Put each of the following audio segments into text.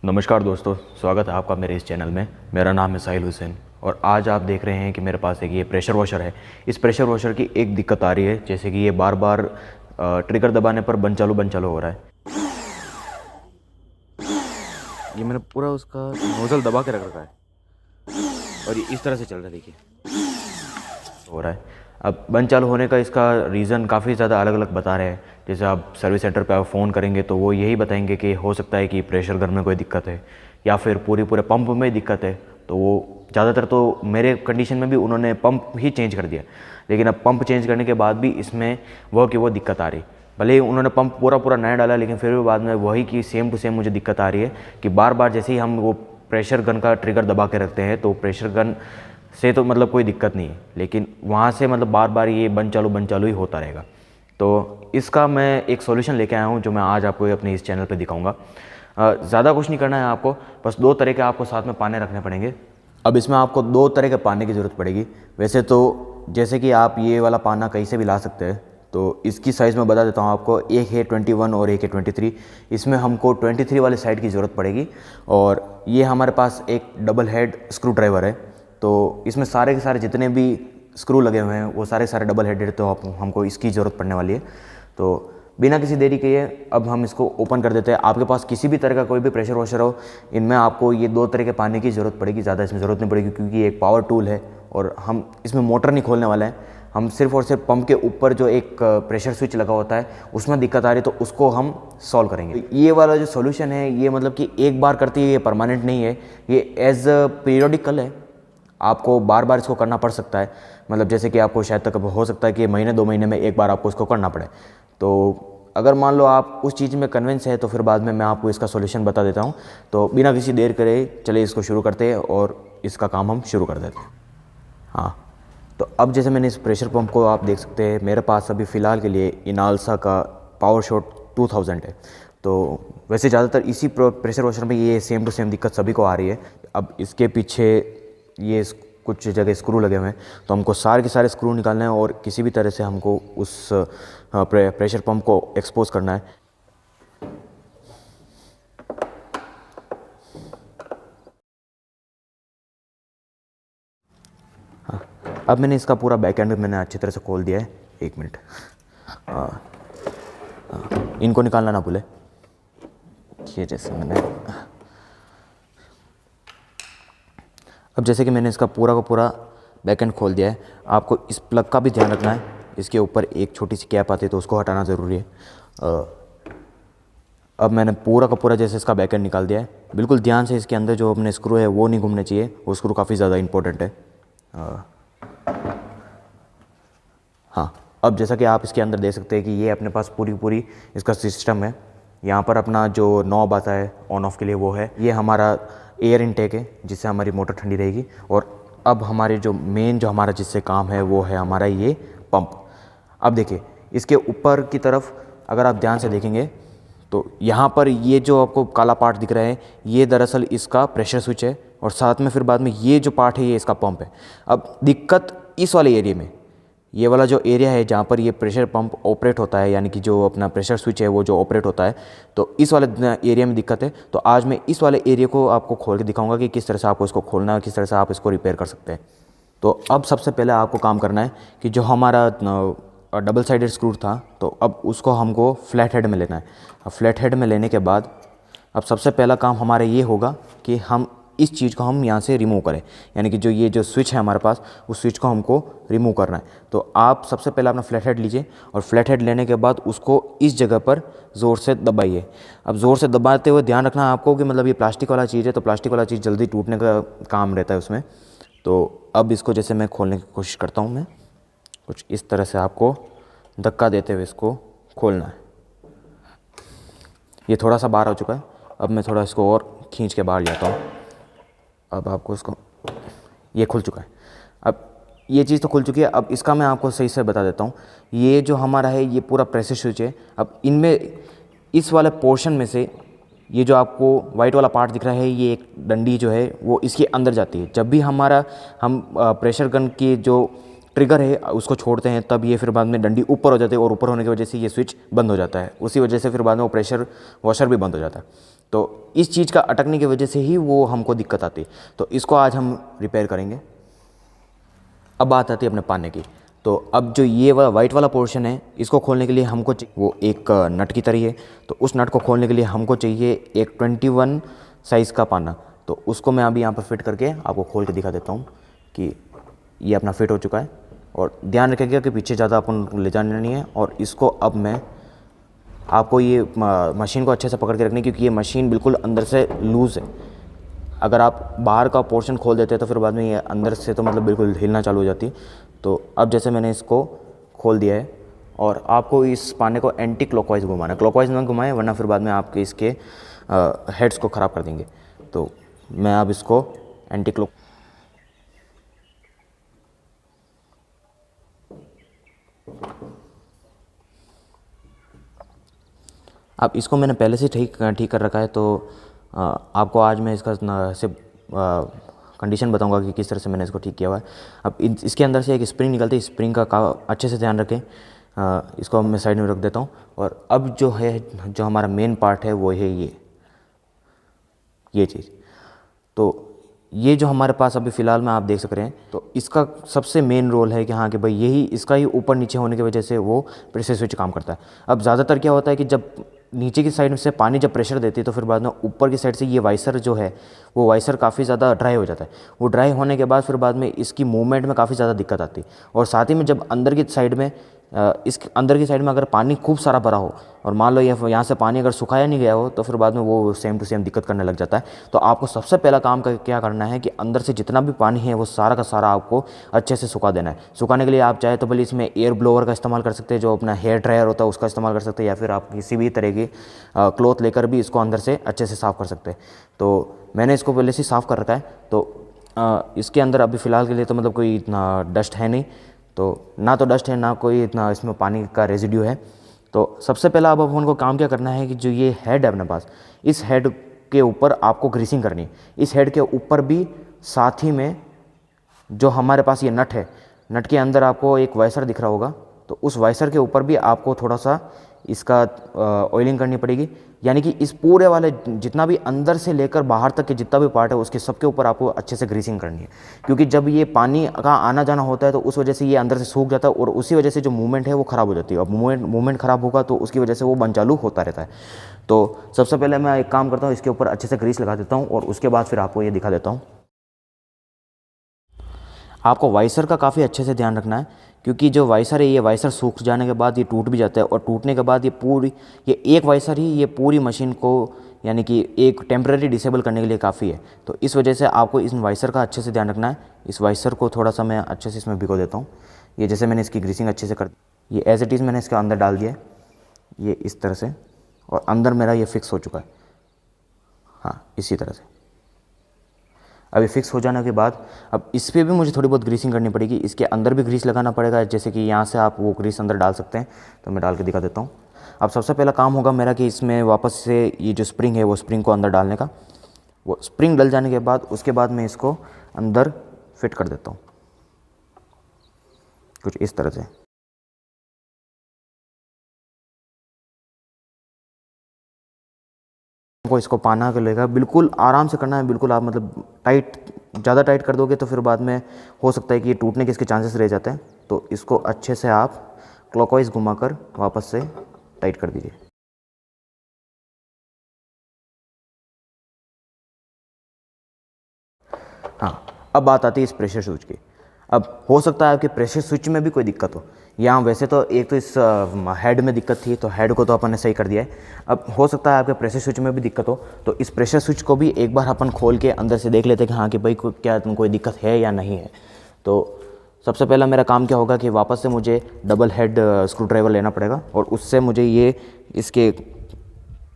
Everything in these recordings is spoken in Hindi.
नमस्कार दोस्तों, स्वागत है आपका मेरे इस चैनल में। मेरा नाम है साहिल हुसैन और आज आप देख रहे हैं कि मेरे पास एक ये प्रेशर वॉशर है। इस प्रेशर वॉशर की एक दिक्कत आ रही है, जैसे कि ये बार बार ट्रिगर दबाने पर बंद चालू हो रहा है। ये मैंने पूरा उसका नोज़ल दबा के रख रखा है और ये इस तरह से चल रहा है, देखिए हो रहा है। अब बंद चालू होने का इसका रीज़न काफ़ी ज़्यादा अलग अलग बता रहे हैं। जैसे आप सर्विस सेंटर पे आप फ़ोन करेंगे तो वो यही बताएंगे कि हो सकता है कि प्रेशर गन में कोई दिक्कत है या फिर पूरे पंप में दिक्कत है। तो वो ज़्यादातर तो मेरे कंडीशन में भी उन्होंने पंप ही चेंज कर दिया, लेकिन अब पंप चेंज करने के बाद भी इसमें वो दिक्कत आ रही। भले ही उन्होंने पंप पूरा नया डाला, लेकिन फिर भी बाद में वही की सेम टू सेम मुझे दिक्कत आ रही है कि बार बार जैसे ही हम वो प्रेशर गन का ट्रिगर दबा के रखते हैं तो प्रेशर गन से तो मतलब कोई दिक्कत नहीं है, लेकिन वहाँ से मतलब बार बार ये बंद चालू ही होता रहेगा। तो इसका मैं एक सॉल्यूशन लेके आया हूँ जो मैं आज आपको अपने इस चैनल पे दिखाऊंगा। ज़्यादा कुछ नहीं करना है आपको, बस दो तरह के आपको साथ में पाने रखने पड़ेंगे। अब इसमें आपको दो तरह के पाने की ज़रूरत पड़ेगी। वैसे तो जैसे कि आप ये वाला पाना कहीं से भी ला सकते हैं, तो इसकी साइज़ मैं बता देता हूँ आपको। एक है 21 और एक है 23। इसमें हमको 23 वाले साइड की ज़रूरत पड़ेगी और ये हमारे पास एक डबल हेड स्क्रू ड्राइवर है। तो इसमें सारे के सारे जितने भी स्क्रू लगे हुए हैं वो सारे डबल हेडेड, तो हमको इसकी ज़रूरत पड़ने वाली है। तो बिना किसी देरी के अब हम इसको ओपन कर देते हैं। आपके पास किसी भी तरह का कोई भी प्रेशर वॉशर हो, इनमें आपको ये दो तरह के पानी की ज़रूरत पड़ेगी। ज़्यादा इसमें ज़रूरत नहीं पड़ेगी क्योंकि ये एक पावर टूल है और हम इसमें मोटर नहीं खोलने वाले हैं। हम सिर्फ और सिर्फ पंप के ऊपर जो एक प्रेशर स्विच लगा होता है उसमें दिक्कत आ रही है, तो उसको हम सॉल्व करेंगे। तो ये वाला जो सोल्यूशन है ये मतलब कि एक बार करती है, ये परमानेंट नहीं है, ये एज पीरियोडिकल है। आपको बार बार इसको करना पड़ सकता है। मतलब जैसे कि आपको शायद तक हो सकता है कि महीने 2 महीने में एक बार आपको इसको करना पड़े। तो अगर मान लो आप उस चीज़ में कन्विंस है तो फिर बाद में मैं आपको इसका सॉल्यूशन बता देता हूँ। तो बिना किसी देर करे चलिए इसको शुरू करते हैं और इसका काम हम शुरू कर देते हैं। हाँ, तो अब जैसे मैंने इस प्रेशर पंप को आप देख सकते हैं, मेरे पास अभी फ़िलहाल के लिए इनालसा का पावर शॉट 2000 है। तो वैसे ज़्यादातर इसी प्रेशर वॉशर में ये सेम टू सेम दिक्कत सभी को आ रही है। अब इसके पीछे ये कुछ जगह स्क्रू लगे हुए हैं, तो हमको सारे के सारे स्क्रू निकालने हैं और किसी भी तरह से हमको उस प्रेशर पंप को एक्सपोज करना है। हाँ, अब मैंने इसका पूरा बैक एंड मैंने अच्छी तरह से खोल दिया है। 1 मिनट, इनको निकालना ना भूले। ये जैसे मैंने अब जैसे कि मैंने इसका पूरा का पूरा बैक एंड खोल दिया है। आपको इस प्लग का भी ध्यान रखना है। इसके ऊपर एक छोटी सी कैप आती है तो उसको हटाना ज़रूरी है। अब मैंने पूरा का पूरा जैसे इसका बैक एंड निकाल दिया है। बिल्कुल ध्यान से, इसके अंदर जो अपने स्क्रू है वो नहीं घूमने चाहिए, वो स्क्रू काफ़ी ज़्यादा इंपॉर्टेंट है। हाँ, अब जैसा कि आप इसके अंदर देख सकते हैं कि ये अपने पास पूरी इसका सिस्टम है। यहाँ पर अपना जो नॉब आता है ऑन ऑफ के लिए वो है। ये हमारा एयर इनटेक है जिससे हमारी मोटर ठंडी रहेगी। और अब हमारे जो मेन जो हमारा जिससे काम है वो है हमारा ये पंप। अब देखिए इसके ऊपर की तरफ अगर आप ध्यान से देखेंगे तो यहाँ पर ये जो आपको काला पार्ट दिख रहा है ये दरअसल इसका प्रेशर स्विच है और साथ में फिर बाद में ये जो पार्ट है ये इसका पंप है। अब दिक्कत इस वाले एरिया में, ये वाला जो एरिया है जहाँ पर ये प्रेशर पंप ऑपरेट होता है, यानी कि जो अपना प्रेशर स्विच है वो जो ऑपरेट होता है, तो इस वाले एरिया में दिक्कत है। तो आज मैं इस वाले एरिया को आपको खोल के दिखाऊंगा कि किस तरह से आपको इसको खोलना है, किस तरह से आप इसको रिपेयर कर सकते हैं। तो अब सबसे पहले आपको काम करना है कि जो हमारा डबल साइडेड स्क्रू था, तो अब उसको हमको फ्लैट हेड में लेना है। अब फ्लैट हेड में लेने के बाद अब सबसे पहला काम हमारा ये होगा कि हम इस चीज़ को हम यहाँ से रिमूव करें, यानी कि जो ये जो स्विच है हमारे पास उस स्विच को हमको रिमूव करना है। तो आप सबसे पहले अपना फ्लैट हेड लीजिए और फ्लैट हेड लेने के बाद उसको इस जगह पर ज़ोर से दबाइए। अब ज़ोर से दबाते हुए ध्यान रखना है आपको कि मतलब ये प्लास्टिक वाला चीज़ है, तो प्लास्टिक वाला चीज़ जल्दी टूटने का काम रहता है उसमें। तो अब इसको जैसे मैं खोलने की कोशिश करता हूँ, मैं कुछ इस तरह से आपको धक्का देते हुए इसको खोलना है। ये थोड़ा सा बाहर हो चुका है, अब मैं थोड़ा इसको और खींच के बाहर जाता हूँ। अब आपको इसको, ये खुल चुका है। अब ये चीज़ तो खुल चुकी है। अब इसका मैं आपको सही से बता देता हूँ। ये जो हमारा है ये पूरा प्रेशर स्विच है। अब इनमें इस वाले पोर्शन में से ये जो आपको वाइट वाला पार्ट दिख रहा है, ये एक डंडी जो है वो इसके अंदर जाती है। जब भी हम प्रेशर गन की जो ट्रिगर है उसको छोड़ते हैं तब ये फिर बाद में डंडी ऊपर हो जाती है और ऊपर होने की वजह से ये स्विच बंद हो जाता है। उसी वजह से फिर बाद में वो प्रेशर वॉशर भी बंद हो जाता है। तो इस चीज़ का अटकने की वजह से ही वो हमको दिक्कत आती है। तो इसको आज हम रिपेयर करेंगे। अब बात आती है अपने पाने की। तो अब जो ये वाइट वाला पोर्शन है, इसको खोलने के लिए हमको वो एक नट की तरह है। तो उस नट को खोलने के लिए हमको चाहिए एक 21 साइज़ का पाना। तो उसको मैं अभी यहाँ पर फिट करके आपको खोल के दिखा देता हूँ कि ये अपना फिट हो चुका है। और ध्यान रखिएगा कि पीछे ज़्यादा अपन ले जाना नहीं है। और इसको अब मैं आपको ये मशीन को अच्छे से पकड़ के रखनी, क्योंकि ये मशीन बिल्कुल अंदर से लूज़ है। अगर आप बाहर का पोर्शन खोल देते तो फिर बाद में ये अंदर से तो मतलब बिल्कुल हिलना चालू हो जाती। तो अब जैसे मैंने इसको खोल दिया है, और आपको इस पाने को एंटी क्लॉकवाइज घुमाना है। क्लॉकवाइज ना घुमाएं, वरना फिर बाद में आपके इसके हेड्स को ख़राब कर देंगे। तो मैं अब इसको एंटी क्लॉक अब इसको मैंने पहले से ठीक कर रखा है। तो आपको आज मैं इसका सिर्फ कंडीशन बताऊंगा कि किस तरह से मैंने इसको ठीक किया हुआ है। अब इसके अंदर से एक स्प्रिंग निकलती है। स्प्रिंग का अच्छे से ध्यान रखें। इसको मैं साइड में रख देता हूँ। और अब जो है, जो हमारा मेन पार्ट है वो है ये चीज़। तो ये जो हमारे पास अभी फ़िलहाल में आप देख सक रहे हैं, तो इसका सबसे मेन रोल है कि हाँ कि भाई यही इसका ही ऊपर नीचे होने की वजह से वो प्रेशर स्विच काम करता है। अब ज़्यादातर क्या होता है कि जब नीचे की साइड से पानी जब प्रेशर देती है, तो फिर बाद में ऊपर की साइड से ये वाइसर जो है, वो वाइसर काफ़ी ज़्यादा ड्राई हो जाता है। वो ड्राई होने के बाद फिर बाद में इसकी मूवमेंट में काफ़ी ज़्यादा दिक्कत आती है। और साथ ही में जब अंदर की साइड में इस अंदर की साइड में अगर पानी खूब सारा भरा हो, और मान लो यहाँ से पानी अगर सुखाया नहीं गया हो, तो फिर बाद में वो सेम टू सेम दिक्कत करने लग जाता है। तो आपको सबसे पहला काम क्या करना है कि अंदर से जितना भी पानी है वो सारा का सारा आपको अच्छे से सुखा देना है। सुखाने के लिए आप चाहे तो भले इसमें एयर ब्लोअर का इस्तेमाल कर सकते हैं, जो अपना हेयर ड्रायर होता है उसका इस्तेमाल कर सकते हैं, या फिर आप किसी भी तरह की क्लॉथ लेकर भी इसको अंदर से अच्छे से साफ़ कर सकते हैं। तो मैंने इसको पहले से साफ़ कर रखा है। तो इसके अंदर अभी फ़िलहाल के लिए तो मतलब कोई इतना डस्ट है नहीं। तो ना तो डस्ट है, ना कोई इतना इसमें पानी का रेजिड्यू है। तो सबसे पहला अब अपन को काम क्या करना है कि जो ये हेड है अपने पास, इस हेड के ऊपर आपको ग्रीसिंग करनी है। इस हेड के ऊपर भी साथ ही में जो हमारे पास ये नट है, नट के अंदर आपको एक वाइसर दिख रहा होगा। तो उस वाइसर के ऊपर भी आपको थोड़ा सा इसका ऑयलिंग करनी पड़ेगी। यानी कि इस पूरे वाले जितना भी अंदर से लेकर बाहर तक के जितना भी पार्ट है, उसके सबके ऊपर आपको अच्छे से ग्रीसिंग करनी है। क्योंकि जब ये पानी का आना जाना होता है, तो उस वजह से ये अंदर से सूख जाता है, और उसी वजह से जो मूवमेंट है वो ख़राब हो जाती है। अब मूवमेंट ख़राब होगा तो उसकी वजह से वो बंद चालू होता रहता है। तो सबसे पहले मैं एक काम करता हूँ, इसके ऊपर अच्छे से ग्रीस लगा देता हूँ, और उसके बाद फिर आपको ये दिखा देता हूँ। आपको वाइसर का काफ़ी अच्छे से ध्यान रखना है, क्योंकि जो वाइसर है, ये वाइसर सूख जाने के बाद ये टूट भी जाता है। और टूटने के बाद ये एक वाइसर ही ये पूरी मशीन को यानी कि एक टेम्परेरी डिसेबल करने के लिए काफ़ी है। तो इस वजह से आपको इस वाइसर का अच्छे से ध्यान रखना है। इस वाइसर को थोड़ा सा मैं अच्छे से इसमें भिगो देता हूँ। ये जैसे मैंने इसकी ग्रीसिंग अच्छे से कर, ये एज इट इज़ मैंने इसके अंदर डाल दिया है, ये इस तरह से, और अंदर मेरा ये फिक्स हो चुका है। हाँ, इसी तरह से अभी फिक्स हो जाने के बाद अब इस पर भी मुझे थोड़ी बहुत ग्रीसिंग करनी पड़ेगी। इसके अंदर भी ग्रीस लगाना पड़ेगा, जैसे कि यहाँ से आप वो ग्रीस अंदर डाल सकते हैं। तो मैं डाल के दिखा देता हूँ। अब सबसे पहला काम होगा मेरा कि इसमें वापस से ये जो स्प्रिंग है, वो स्प्रिंग को अंदर डालने का। वो स्प्रिंग डल जाने के बाद उसके बाद मैं इसको अंदर फिट कर देता हूँ कुछ इस तरह से। को इसको पाना कर लेगा, बिल्कुल आराम से करना है। बिल्कुल आप मतलब ज़्यादा टाइट कर दोगे तो फिर बाद में हो सकता है कि ये टूटने के इसके चांसेस रह जाते हैं। तो इसको अच्छे से आप क्लॉकवाइज घुमाकर वापस से टाइट कर दीजिए। हाँ, अब बात आती है इस प्रेशर स्विच की। अब हो सकता है आपके प्रेशर स्विच में भी कोई दिक्कत हो। यहाँ वैसे तो एक तो इस हेड में दिक्कत थी, तो हेड को तो अपन ने सही कर दिया है। अब हो सकता है आपके प्रेशर स्विच में भी दिक्कत हो, तो इस प्रेशर स्विच को भी एक बार अपन खोल के अंदर से देख लेते हैं कि हाँ कि भाई क्या कोई दिक्कत है या नहीं है। तो सबसे पहला मेरा काम क्या होगा कि वापस से मुझे डबल हेड स्क्रू ड्राइवर लेना पड़ेगा, और उससे मुझे ये इसके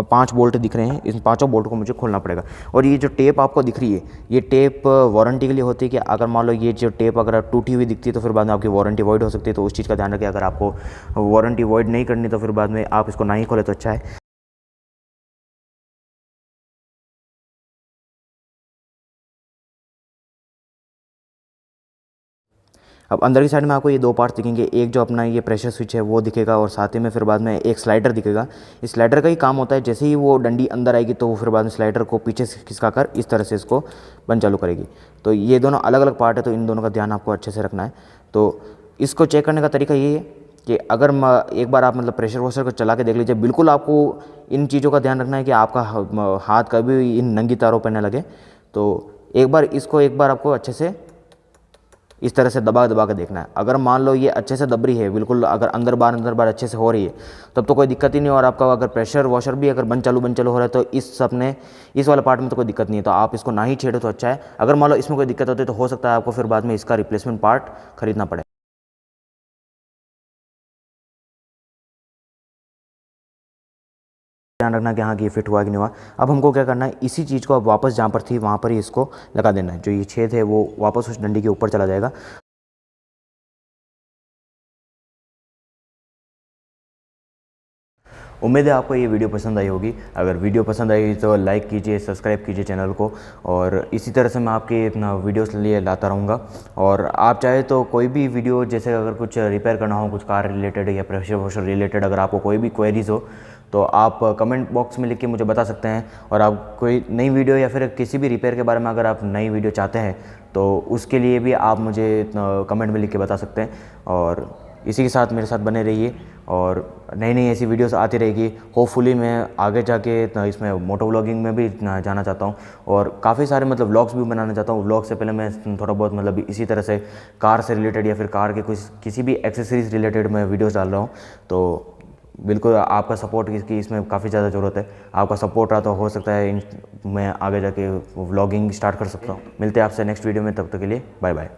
5 बोल्ट दिख रहे हैं, इन पांचों बोल्ट को मुझे खोलना पड़ेगा। और ये जो टेप आपको दिख रही है, ये टेप वारंटी के लिए होती है कि अगर मान लो ये जो टेप अगर टूटी हुई दिखती है तो फिर बाद में आपकी वारंटी वॉइड हो सकती है। तो उस चीज़ का ध्यान रखें। अगर आपको वारंटी वॉइड नहीं करनी तो फिर बाद में आप इसको ना ही खोले तो अच्छा है। अब अंदर की साइड में आपको ये दो पार्ट्स दिखेंगे, एक जो अपना ये प्रेशर स्विच है वो दिखेगा और साथ ही में फिर बाद में एक स्लाइडर दिखेगा। इस स्लाइडर का ही काम होता है, जैसे ही वो डंडी अंदर आएगी तो वो फिर बाद में स्लाइडर को पीछे से खिसका कर इस तरह से इसको बंद चालू करेगी। तो ये दोनों अलग अलग पार्ट है, तो इन दोनों का ध्यान आपको अच्छे से रखना है। तो इसको चेक करने का तरीका ये है कि अगर एक बार आप मतलब प्रेशर वॉशर को चला के देख लीजिए, बिल्कुल आपको इन चीज़ों का ध्यान रखना है कि आपका हाथ कभी इन नंगी तारों पर न लगे। तो एक बार आपको अच्छे से इस तरह से दबा दबा के देखना है। अगर मान लो ये अच्छे से दब रही है बिल्कुल, अगर अंदर बार अच्छे से हो रही है तब तो कोई दिक्कत ही नहीं। और आपका अगर प्रेशर वॉशर भी अगर बंद चालू हो रहा है तो इस वाले पार्ट में तो कोई दिक्कत नहीं है, तो आप इसको ना ही छेड़ो तो अच्छा है। अगर मान लो इसमें कोई दिक्कत होती है तो हो सकता है आपको फिर बाद में इसका रिप्लेसमेंट पार्ट खरीदना पड़े। ध्यान रखना कि हाँ कि ये फिट हुआ कि नहीं हुआ। अब हमको क्या करना है, इसी चीज़ को अब वापस जहाँ पर थी वहाँ पर ही इसको लगा देना है। जो ये छेद है वो वापस उस डंडी के ऊपर चला जाएगा। उम्मीद है आपको ये वीडियो पसंद आई होगी। अगर वीडियो पसंद आई तो लाइक कीजिए, सब्सक्राइब कीजिए चैनल को, और इसी तरह से मैं आपके इतना वीडियोस लिए लाता रहूँगा। और आप चाहे तो कोई भी वीडियो, जैसे अगर कुछ रिपेयर करना हो, कुछ कार रिलेटेड या प्रेशर वॉशर रिलेटेड, अगर आपको कोई भी क्वेरीज हो तो आप कमेंट बॉक्स में लिख के मुझे बता सकते हैं। और आप कोई नई वीडियो या फिर किसी भी रिपेयर के बारे में अगर आप नई वीडियो चाहते हैं तो उसके लिए भी आप मुझे कमेंट में लिख के बता सकते हैं। और इसी के साथ मेरे साथ बने रहिए और नई नई ऐसी वीडियोस आती रहेगी। होपफुली मैं आगे जाके इसमें मोटो व्लॉगिंग में भी जाना चाहता हूँ और काफ़ी सारे मतलब व्लॉग्स भी बनाना चाहता हूँ। व्लॉग से पहले मैं थोड़ा बहुत मतलब इसी तरह से कार से रिलेटेड या फिर कार के कुछ किसी भी एक्सेसरीज रिलेटेड मैं वीडियोस डाल रहा हूँ। तो बिल्कुल आपका सपोर्ट की इसमें काफ़ी ज़्यादा ज़रूरत है। आपका सपोर्ट रहा तो हो सकता है मैं आगे जाके व्लॉगिंग स्टार्ट कर सकता हूँ। मिलते हैं आपसे नेक्स्ट वीडियो में, तब तक के लिए बाय बाय।